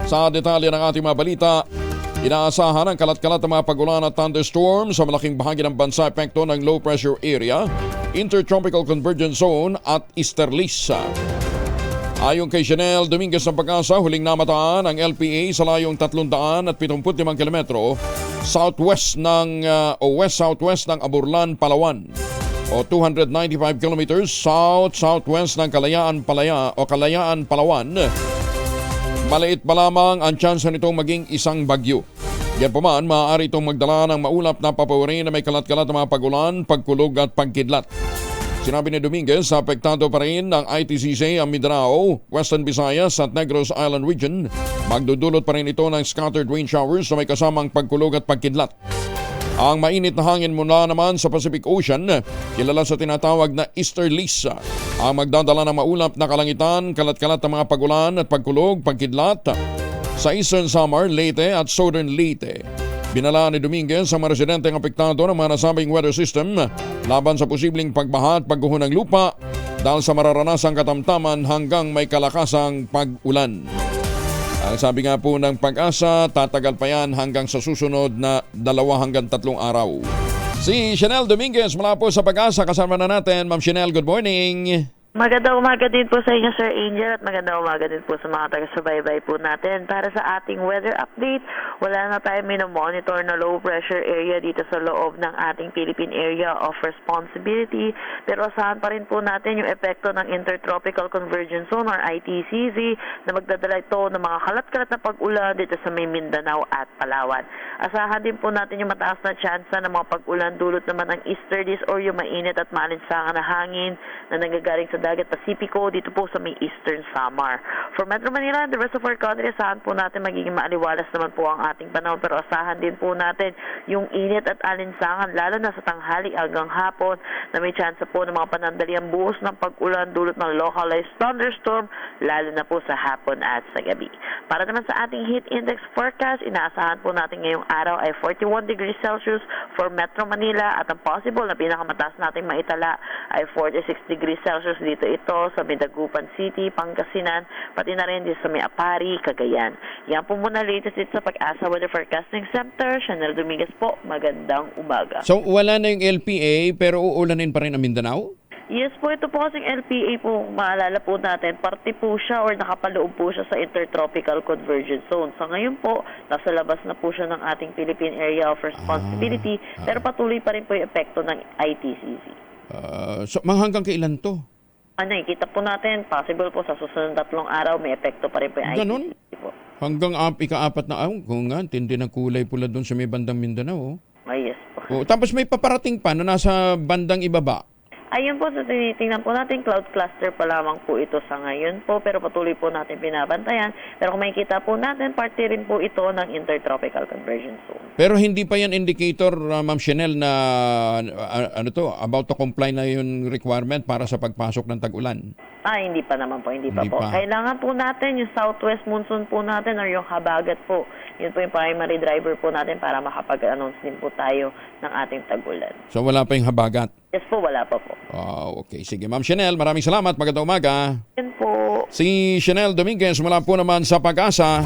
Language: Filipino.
Sa detalye ng ating mga balita, inaasahan ang kalat-kalat ng mga pagulan at thunderstorm sa malaking bahagi ng bansa epekto ng low pressure area, intertropical convergence zone at Easterlis. Ayon kay Chanel Dominguez ng Pag-asa, huling namataan ang LPA sa layong 375 kilometro southwest ng west-southwest ng Aburlan, Palawan o 295 kilometers south-southwest ng Kalayaan, Palawan. Maliit pa lamang ang tsansa nitong maging isang bagyo. Yan pa man, maaari itong magdala ng maulap na papawirin na may kalat-kalat na mga pagulan, pagkulog at pagkidlat. Sinabi ni Dominguez, apektado pa rin ng ITCZ ang Mindanao, Western Visayas at Negros Island Region. Magdudulot pa rin ito ng scattered rain showers na may kasamang pagkulog at pagkidlat. Ang mainit na hangin mula naman sa Pacific Ocean, kilala sa tinatawag na Easterlies, ang magdadala ng maulap na kalangitan, kalat-kalat na mga pagulan at pagkulog, pagkidlat sa Eastern Samar, Leyte at Southern Leyte. Binala ni Dominguez ang mga residenteng apektado ng mga nasabing weather system laban sa posibleng pagbaha at pagguho ng lupa dahil sa mararanasang katamtaman hanggang may kalakasang pag-ulan. Ang sabi nga po ng Pag-asa, tatagal pa yan hanggang sa susunod na 2 hanggang 3 araw. Si Chanel Dominguez mula po sa Pag-asa, kasama na natin. Ma'am Chanel, good morning. Magandang umaga din po sa inyo, Sir Angel, at magandang umaga din po sa mga taga-subaybay po natin. Para sa ating weather update, wala na tayong minomonitor na low pressure area dito sa loob ng ating Philippine Area of Responsibility. Pero asahan pa rin po natin yung epekto ng Intertropical Convergence Zone or ITCZ na magdadala ito ng mga kalat-kalat na pag-ulan dito sa may Mindanao at Palawan. Asahan din po natin yung mataas na tsansa ng mga pag-ulan dulot naman ng easterlies or yung mainit at maalinsangan na hangin na nanggagaling sa dagat Pasipiko dito po sa may Eastern Samar. For Metro Manila and the rest of our country, asahan po natin magiging maaliwalas naman po ang ating panahon, pero asahan din po natin yung init at alinsangan lalo na sa tanghali hanggang hapon na may chance po ng mga panandaliang buhos ng pag-ulan dulot ng localized thunderstorm lalo na po sa hapon at sa gabi. Para naman sa ating heat index forecast, inaasahan po natin ngayong araw ay 41 degrees Celsius for Metro Manila at ang possible na pinakamataas nating maitala ay 46 degrees Celsius dito ito sa Dagupan City, Pangasinan, pati na rin dito sa may Apari, Cagayan. Yan po muna latest dito sa Pag-asa Weather Forecasting Center. Chanel Dominguez po, magandang umaga. So wala na yung LPA pero uulanin pa rin ang Mindanao? Yes po, ito po kasing LPA po, maalala po natin, parte po siya or nakapaloob po siya sa Intertropical Convergence Zone. So ngayon po, nasa labas na po siya ng ating Philippine Area of Responsibility, pero patuloy pa rin po yung epekto ng ITCZ. So hanggang kailan to? Kita po natin, possible po sa susunod 3 araw, may epekto pa rin po yung Ganon? ITCZ po. Hanggang ika-4 na araw? Kung nga, tindi ng kulay pula doon sa may bandang Mindanao. Ay, yes po. Tapos may paparating pa na nasa bandang ibaba. Ayun po, sa tinitingnan po natin, cloud cluster pa lamang po ito sa ngayon po, pero patuloy po natin binabantayan. Pero kung makikita po natin, parte rin po ito ng Intertropical Convergence Zone. Pero hindi pa yan indicator, Ma'am Chanel, na about to comply na yung requirement para sa pagpasok ng tag-ulan? Hindi pa naman po, hindi pa Hindi po. pa. Kailangan po natin yung southwest monsoon po natin or yung habagat po. Yun po yung primary driver po natin para makapag-announce din po tayo ng ating tag-ulan. So wala pa yung habagat? Yes po, wala pa po. Okay, sige. Ma'am Chanel, maraming salamat. Magandang umaga. Yun po. Si Chanel Dominguez mula po naman sa Pag-asa.